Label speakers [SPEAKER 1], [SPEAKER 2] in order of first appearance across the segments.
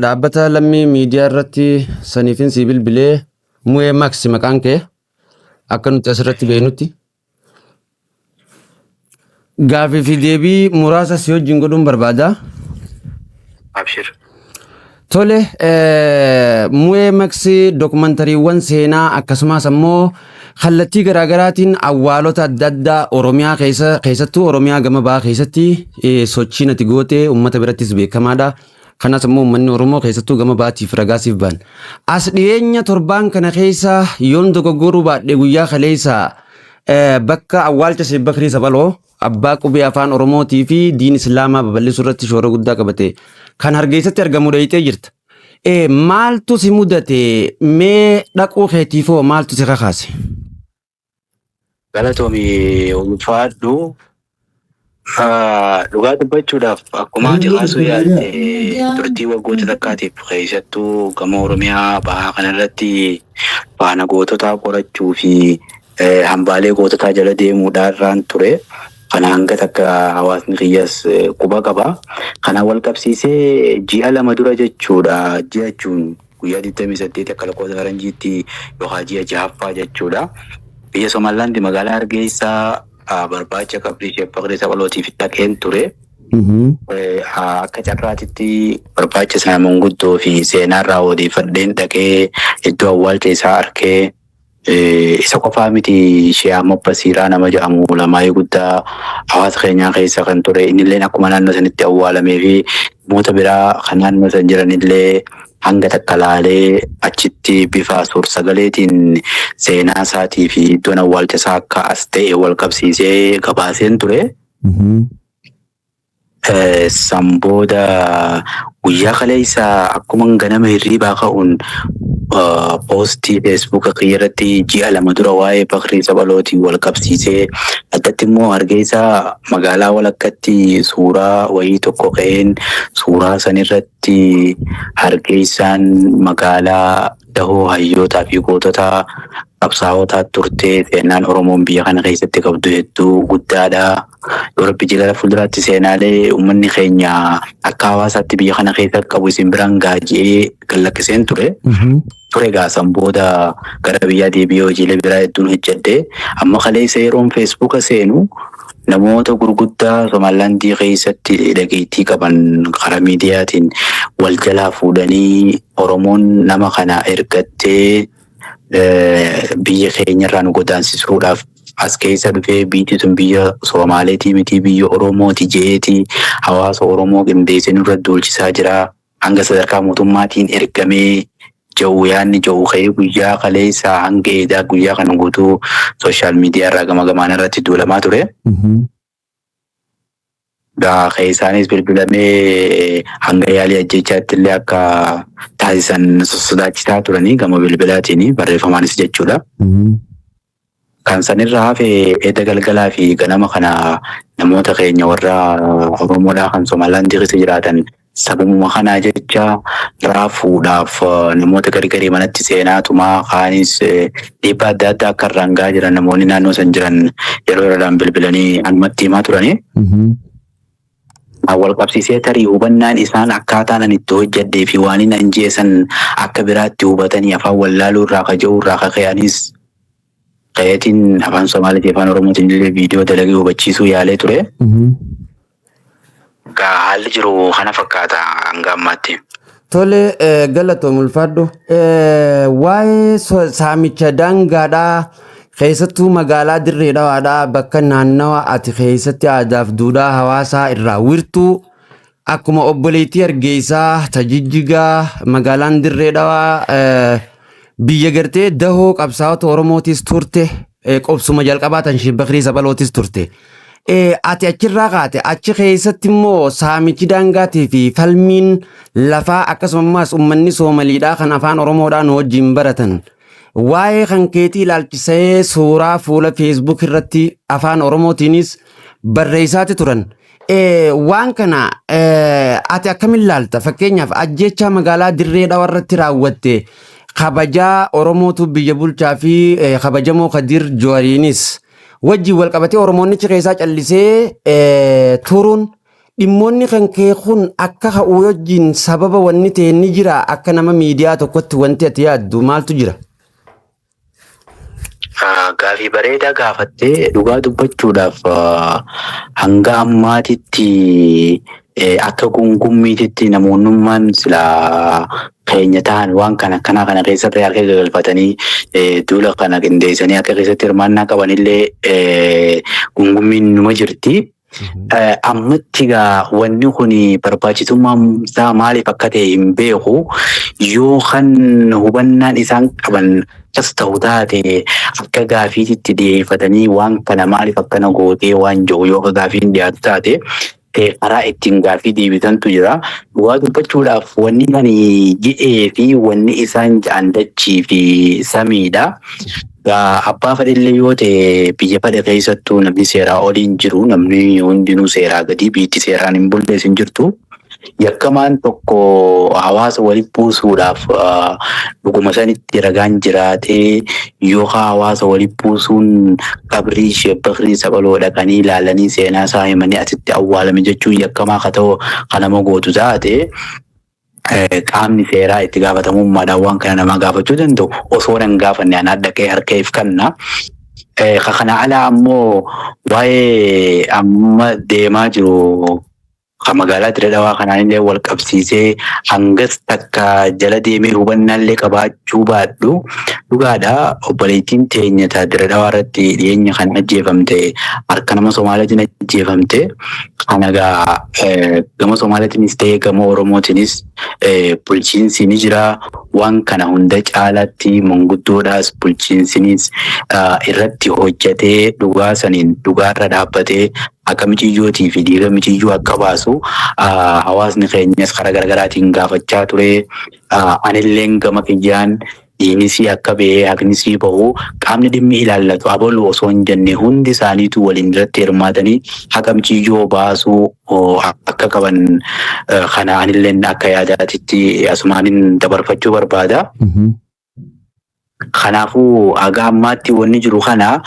[SPEAKER 1] Dhaabbata lammii miidiyaa irratti saniifin si bilbilee Mu'ee Max maqaan kee akka nuti asirratti beeknutti. Gaaffii fi deebii muraasa si wajjin godhuun barbaada.
[SPEAKER 2] Abshir.
[SPEAKER 1] Tole, Mu'ee Max dookumantariiwwan seenaa akkasumas ammoo kallattii garaagaraatiin awwaalota adda addaa Oromiyaa keessattuu Oromiyaa gama bahaa keessatti sochii ati goote uummata birattis beekamaadha. Kanas ammoo uummanni Oromoo keessattuu gama baatiif ragaasiif ba'an. As dhiyeenya torbaan kana keessa yoon dogoggoruu baadhee guyyaa kaleessa bakka awwaalcha Sheek Bakrii Sabaloo abbaa qubee afaan Oromootii fi diin Islaamaa babal'isuu irratti shoora guddaa qabate kan Hargeessatti argamu dheeyitee jirta. Maaltu si mudate? Mee dhaquu keetiifoo maaltu si kakaase?
[SPEAKER 2] Galatoomii ulfaadhu. Dhugaa dubbachuudhaaf akkuma ati kaasuu yaalte turtii waggoota takkaatiif keessattuu gama Oromiyaa bahaa kanarratti faana goototaa qorachuu fi hambaalee goototaa jala deemuudhaan ture. Kana hanga takka hawaasni kiyyaas quba qaba. Kana wal qabsiisee ji'a lama dura jechuudha. Ji'a jechuun guyyaa 28 akka lakkoofsa faranjiitti yookaan ji'a jahaffaa jechuudha. Biyya Somalilaandi magaalaa Hargeysaa barbaacha qabrii Sheek Bakrii Sabalootiif dhaqeen ture. Akka carraatitti barbaacha sana manguddoo fi seenaarraa odeeffadheen dhaqee iddoo awwaalcha isaa arkee isa qofaa miti Sheek Ahmad Basiiraa nama jedhamu lamaayii guddaa hawaasa keenyaa keessa kan ture. Innillee akkuma naannoo sanitti awwaalamee fi moota biraa kan naannoo san jiranillee hanga takka laalee achitti bifa suur-sagaleetiin seenaa isaatii fi iddoon awwaalcha isaa akka as ta'e wal qabsiisee gabaaseen ture. San booda guyyaa kaleessa akkuma ganama hirriibaa ka'uun poostii feesbuuka irratti ji'a lama dura waa'ee Bakrii Sabalootiin wal qabsiisee addatti immoo Hargeysaa magaalaa walakkatti suuraa wayii tokko ka'een suuraa sanirratti Hargeysaan magaalaa dahoo hayyootaa fi gootota qabsaa'otaa turtee seenaan Oromoon biyya kana keessatti qabdu hedduu guddaadha. Yoo rabbi jigala fuulduraatti seenaalee uummanni keenya akka hawaasaatti biyya kana keessa qabu isin biraan gaajee gallakkiseen ture. Ture gaasan booda gara biyyaa deebi'ee hojiilee biraa hedduun hojjedhe. Amma kaleessa yeroon feesbuuka seenu namoota gurguddaa Somalilaandii keessatti dhageettii qaban karaa miidiyaatiin wal jalaa fuudhanii Oromoon nama kana ergattee biyya keenyarraa nu godaansisuudhaaf as keessa dhufee biyyi sun biyya Somaaleetii miti biyya Oromooti jeeti hawaasa Oromoo qindeessee nurra duulchisaa jira. Hanga sadarkaa mootummaatiin ergamee ja'u yaanni ja'u ka'ee guyyaa kaleessa hanga eedaa guyyaa kana guutuu sooshaal miidiyaa irraa gama gamaan irratti duulamaa ture. Keessaanis bilbilamee hanga yaalii ajjechaatti illee akka taasisan sodaachisaa turanii gama bilbilaatiin barreeffamaanis jechuudha. Kan sanirraa hafe edda galgalaa fi ganama kana namoota keenya warra Oromoodhaa kan Somalilaandii keessa jiraatan sababuma kanaa jecha raafuudhaaf namoota gargarii manatti seenaatumaa kaanis dhiibbaa adda addaa akka irraan gahaa jiran namoonni naannoo san jiran yeroo yeroodhaan bilbilanii anumatti himaa turanii. Wal qabsiisee tarii hubannaan isaan akkaataan ani itti hojjedhee fi waan inni anjeesan akka biraatti hubatanii afaan wallaaluu irraa kaja'uu irraa kaka'anis qayeetiin afaan Somaaliitii afaan Oromootiin illee viidiyoo dalagee hubachiisuu yaalee ture. Haalli jiru kana fakkaata hanga ammaatti.
[SPEAKER 1] Tole, galatoom ulfaadhu. Waa'ee saamicha daangaadhaa keessattuu magaalaa Dirree Dhawaadhaa bakka naannawa ati keessatti aadaaf duudhaa hawaasaa irraa wirtuu akkuma obboleettii Hargeysaa Tajijjigaa magaalaan Dirree Dhawaa biyya gartee dahoo qabsaa'ota Oromootis turte qobsuma jalqabaatan Sheek Bakrii Sabalootis turte. Ati achirraa kaate achi keessatti immoo saamichi daangaatii fi falmiin lafaa akkasumas uummanni Soomaliidhaa kan afaan Oromoodhaan wajjin baratan. Waa'ee kan keetii ilaalchisee suuraa fuula Facebook irratti afaan Oromootiinis barreessaati turan. Waan kana ati akkamiin ilaalta? Fakkeenyaaf ajjeechaa magaalaa Dirree Dhawaa irratti raawwatte kabajaa Oromootu biyya bulchaa fi kabajamoo Kadir Jowaariinis wajjin wal qabatee Oromoonnichi keessaa callisee turuun dhimmoonni kan kee kun akka ka'uu wajjin sababa wanni ta'e ni jira akka nama miidiyaa tokkotti wanti ati yaaddu maaltu jira?
[SPEAKER 2] Gaafii bareedaa gaafattee dhugaa dubbachuudhaaf hanga ammaatitti akka gungummiititti namoonnummaan silaa keenya ta'an waan kana keessatti harka galfatanii duula kana qindeessanii akka keessatti hirmaannaa qabanillee gungummiin numa jirti. Ammatti gaa wanni kun barbaachisummaan isaa maaliif akka ta'e hin beeku yoo kan hubannaan isaan qaban as ta'u taate akka gaafiitti dhiyeeffatanii waan kana maaliif akkana gootee waan jiru yoo gaafiin dhiyaatu taate karaa ittiin gaafii deebisantu jira. Dhugaa dubbachuudhaaf wanni ani jedhee fi wanni isaan ja'an dachii fi samiidha. Abbaa fedhillee yoo ta'e biyya fedhe keessattuu namni seeraa oliin jiru namni hundinuu seeraa gadi biitti seeraan hin bulleessin hin jirtu. Yakkamaan tokko hawaasa walitti buusuudhaaf dhuguma sanitti ragaan jiraatee yookaan hawaasa walitti buusuun qabrii shebbakrii sabaloo dhaqanii ilaalanii seenaa isaa himanii asitti awwaalame jechuun yakkamaa akka ta'u kan nama gootu taate qaamni seeraa itti gaafatamummaadhaan waan kana nama gaafachuu danda'u osoo hin gaafanne anaa dhaqee harkeef kanna. Kana alaa ammoo waa'ee amma deemaa jiru magaalaa Dirree Dhawaa kanaan illee wal qabsiisee hangas takka jala deemee hubannaallee qabaachuu baadhu dhugaadha. Obboleettiin teenya Dirree Dhawaa irratti dhiyeenya kan ajjeefamte harka nama Somaaliitiin ajjeefamte. Kana gama Somaaliitiinis ta'ee gama Oromootiinis bulchiinsi ni jira. Waan kana hunda caalaatti manguddoodhaas bulchiinsinis irratti hojjetee dhugaa saniin dhugaarra dhaabbatee akka mijiyyootii fi dhiiga mijiyyoo akka baasu hawaasni keenyas karaa garaagaraatiin gaafachaa ture. Anilleen gama kiyyaan dhiinisii akka ba'ee haqnisii bahu qaamni dhimmi ilaallatu abaluu osoo hin jenne hundi isaaniitu waliin irratti hirmaatanii haqa mijiyyoo baasuu akka qaban kana anilleen akka yaadaatitti asumaanin dabarfachuu barbaada. Kanaafuu haga ammaatti wanni jiru kana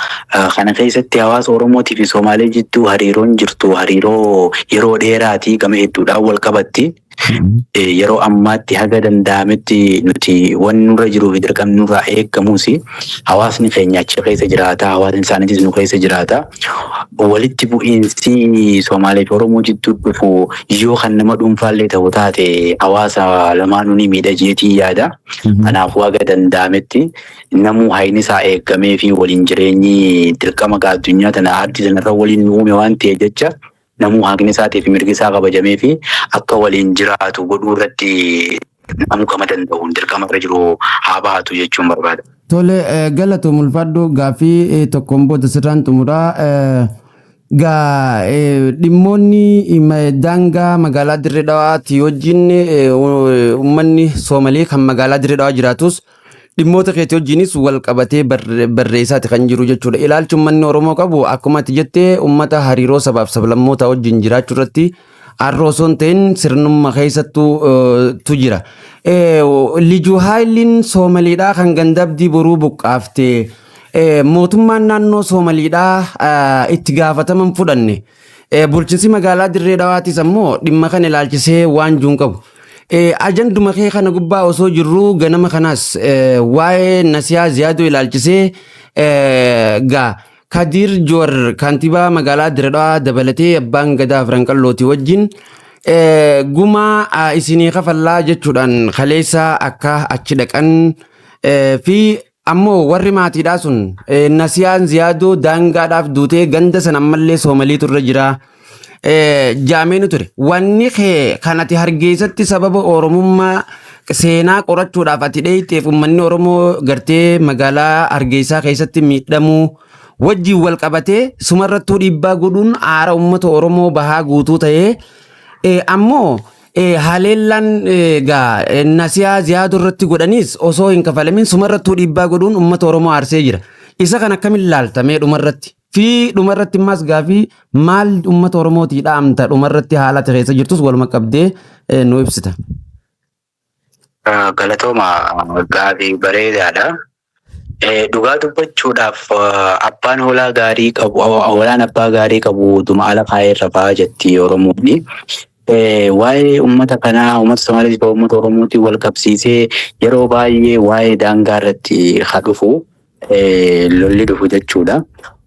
[SPEAKER 2] keessatti hawaasa Oromootii fi Somaalee jidduu hariiroon jirtu hariiroo yeroo dheeraatii gama hedduudhaan wal qabatti. Yeroo ammaatti haga danda'ametti nuti waan nurra jiruu fi dirqamni nurraa eegamus hawaasni keenya achi keessa jiraata, hawaasni isaaniitis nu keessa jiraata. Walitti bu'iinsi Somaalee fi Oromoo jidduu dhufu yoo kan nama dhuunfaallee ta'u taate hawaasa lamaanuu ni miidha jeetii yaada. Kanaafuu haga danda'ametti namuu hayni isaa eegamee fi waliin jireenyi dirqama addunyaa tana ardii sanarra waliin uume waan ta'e jecha namuu haqni isaatii fi mirgi isaa kabajamee fi akka waliin jiraatu godhuu irratti namuu kama danda'uun dirqama irra jiru haa bahatu jechuun barbaada.
[SPEAKER 1] Tole galatoom ulfaadhu gaafii tokkoon booda sirraan xumuraa. Dhimmoonni daangaa magaalaa Dirree Dhawaatti wajjin uummanni Soomalee kan magaalaa Dirree Dhawaa jiraatus dhimmoota keetii wajjinis wal qabatee barreessaati kan jiru jechuudha. Ilaalchi uummanni Oromoo qabu akkuma ati jettee uummata hariiroo sabaaf sablammoota wajjin jiraachuu irratti har'oo osoo hin ta'in sirnummaa keessattuu jira. Lijuu Haayiliin Soomaliidhaa kan gandabdii boruu buqqaaftee mootummaan naannoo Soomaliidhaa itti gaafataman fudhanne. Bulchiinsi magaalaa Dirree Dhawaatis ammoo dhimma kana ilaalchisee waan jiru qabu. Ajanduma kee kana gubbaa osoo jirru ganama kanas waa'ee Nasiyaa Ziyaadoo ilaalchisee Kadir Joor kantiibaa magaalaa Dirree Dhawaa dabalatee abbaan gadaa Franqallooti wajjin gumaa isinii kafallaa jechuudhaan kaleessa akka achi dhaqan fi ammoo warri maatiidhaa sun Nasiyaan Ziyaadoo daangaadhaaf duutee ganda san ammallee Soomaliitu irra jira. Jaameen ture wanni kee kanati hargeessatti sababa Oromummaa seenaa qorachuudhaaf ati dheeyteef uummanni Oromoo gartee magaalaa Hargeysaa keessatti miidhamuu wajjiin wal qabatee sumarrattuu dhiibbaa godhuun aara uummata Oromoo bahaa guutuu ta'ee ammoo haleellaan Nasiyaa Ziyaadoo irratti godhanis osoo hin kafalamin sumarrattuu dhiibbaa godhuun uummata Oromoo aarsee jira. Isa kan akkamiin ilaaltamee dhumarratti? Fi dhumarratti ammas gaafii maal uummata Oromootii dhaamta dhumarratti haala keessa jirtus waluma qabdee nu ibsita.
[SPEAKER 2] Galatooma gaafii bareedaadha. Dhugaa dubbachuudhaaf abbaan hoolaa gaarii qabu hoolaan abbaa gaarii qabu duma ala kaa'ee irra ba'a jetti Oromoonni. Waa'ee uummata kanaa uummata Somaaliis fi uummata Oromootiin wal qabsiisee yeroo baay'ee waa'ee daangaa irratti haa dhufu lolli dhufu jechuudha.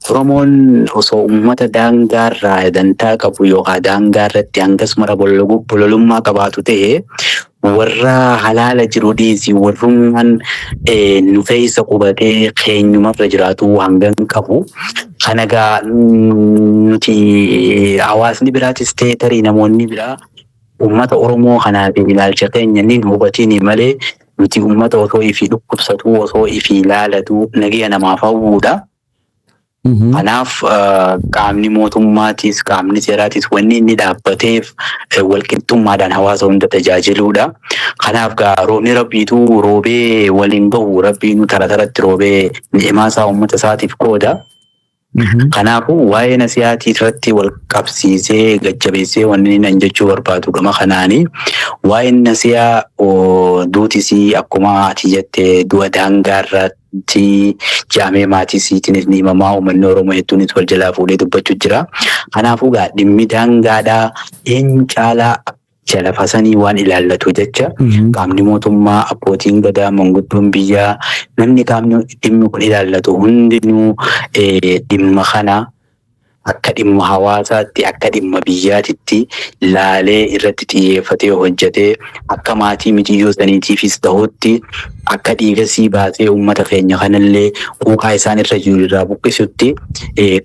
[SPEAKER 2] Oromoon osoo uummata daangaa irraa dantaa qabu yookaan daangaa irratti hangas mara bololummaa qabaatu ta'e warra halaala jiru dhiisii warrummaan nu keessa qubatee keenyumarra jiraatu hangam qabu. Kana egaa nuti hawaasni biraatis ta'e tarii namoonni biraa uummata Oromoo kanaaf ilaalcha keenya ni hubatiin malee nuti uummata osoo ifii dhukkubsatu osoo ifii ilaalatu nageenya namaaf hawwuudha. Kanaaf qaamni mootummaatis qaamni seeraatis wanni inni dhaabbateef walqixxummaadhaan hawaasa hunda tajaajiluudha. Kanaaf roobni rabbiitu roobee waliin gahu rabbiin tara taratti roobee ni'imaa isaa uummata isaatiif qooda. Kanaafuu waa'ee nasiyaatii irratti wal qabsiisee gajjabeessee wanni nan jechuu barbaadu gama kanaanii waa'ee nasiyaa duutisii akkuma ati jette du'a daangaa irratti jaamee maatii isiitiinis ni himamaa uummanni Oromoo hedduunis wal jalaa fuudhee dubbachuu jira. Kanaafuu dhimmi daangaadhaa eenyu caalaa jala fasanii waan ilaallatu jecha qaamni mootummaa abbootiin gadaa manguddoon biyyaa namni qaamni dhimmi kun ilaallatu hundinuu dhimma kana akka dhimma hawaasaatti akka dhimma biyyaatitti laalee irratti xiyyeeffatee hojjetee akka maatii mitiyyoo saniitiifis ta'utti akka dhiigasii baasee uummata keenya kanallee quuqaa isaan irra jiru irraa buqqisutti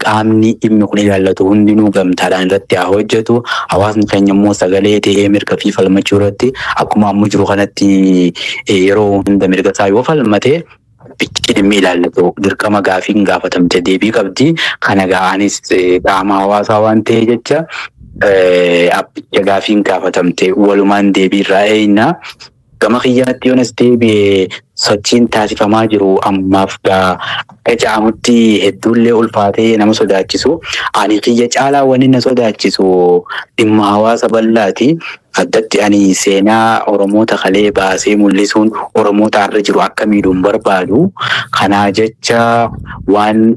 [SPEAKER 2] qaamni dhimmi kun ilaallatu hundinuu gamtaadhaan irratti haa hojjetu. Hawaasni keenya immoo sagalee ta'ee mirga fi falmachuu irratti akkuma amma jiru kanatti yeroo hunda mirga isaa yoo falmate bitti dhimmi ilaallatu dirqama gaafiin gaafatamte deebii qabdi. Kana ga'anis qaama hawaasaa waan ta'e jecha abbicha gaafiin gaafatamte walumaan deebii irraa eeyna. Gama kiyyaatti yoonas deebi'ee sochiin taasifamaa jiru ammaaf akka ja'amutti hedduullee ulfaatee nama sodaachisu. Ani kiyya caalaa wanni na sodaachisu dhimma hawaasa bal'aati. Addatti ani seenaa Oromoota kalee baasee mul'isuun Oromoota irra jiru akka miidhuun barbaadu. Kanaa jecha waan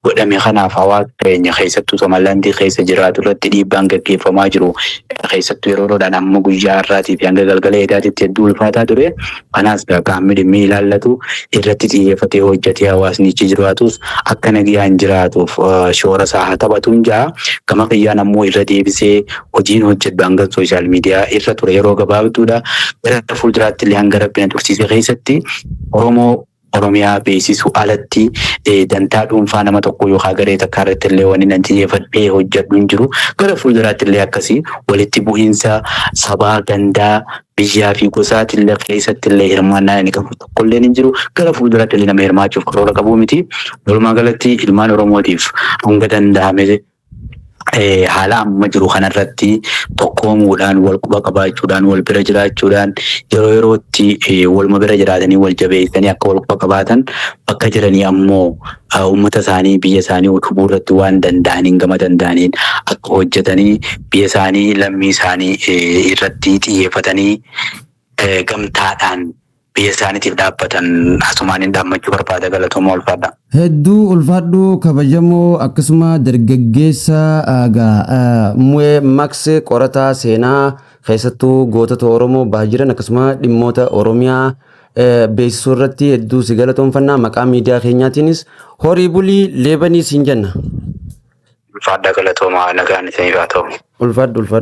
[SPEAKER 2] godhame kanaaf hawaasa keenya keessattuu Somalilaandii keessa jiraatu irratti dhiibbaan gaggeeffamaa jiru. Keessattuu yeroodhaan amma guyyaa har'aatii fi hanga galgala edaatiitti hedduu ulfaataa ture. Kanaas qaamni dhimmi ilaallatu irratti xiyyeeffatee hojjetee hawaasni ichi jiraatus akka nagayaan jiraatuuf shoora isaa haa taphatuun ja'a. Gama kiyyaan ammoo irra deebisee hojiin hojjedhu hanga sooshaal miidiyaa irra ture yeroo gabaabduudha. Gara fuulduraatti illee hanga rabbina tursiise keessatti Oromiyaa beeksisuu alatti dantaa dhuunfaa nama tokko yookaan garee takkaa irratti illee wanni nan xiyyeeffadhee hojjedhu hin jiru. Gara fuulduraatti illee akkasii walitti bu'iinsa sabaa gandaa biyyaa fi gosaati illee keessatti illee hirmaannaa inni qabu tokko illee hin jiru. Gara fuulduraatti illee nama hirmaachuuf karoora qabu miti. Walumaa galatti ilmaan Oromootiif hanga danda'ame haala amma jiru kanarratti tokkoomuudhaan wal quba qabaachuudhaan wal bira jiraachuudhaan yeroo yerootti waluma bira jiraatanii wal jabeessanii akka wal quba qabaatan bakka jiranii ammoo uummata isaanii biyya isaanii utubuu irratti waan danda'aniin gama danda'aniin akka hojjetanii biyya isaanii lammii isaanii irratti xiyyeeffatanii gamtaadhaan biyya isaaniitiif dhaabbatan asumaan dhaammachuu barbaada. Galatooma ulfaadha.
[SPEAKER 1] Hedduu ulfaadhu kabajamoo akkasuma dargaggeessa Mu'ee Max qorataa seenaa keessattuu gootota Oromoo bahaa jiran akkasuma dhimmoota Oromiyaa beeksisuu irratti hedduu si galatoomfannaa maqaa miidiyaa keenyaatiinis horii bulii leebanii siin jenna.
[SPEAKER 2] Ulfaadha galatooma nagaan isiniif haa ta'u.
[SPEAKER 1] Ulfaadhu.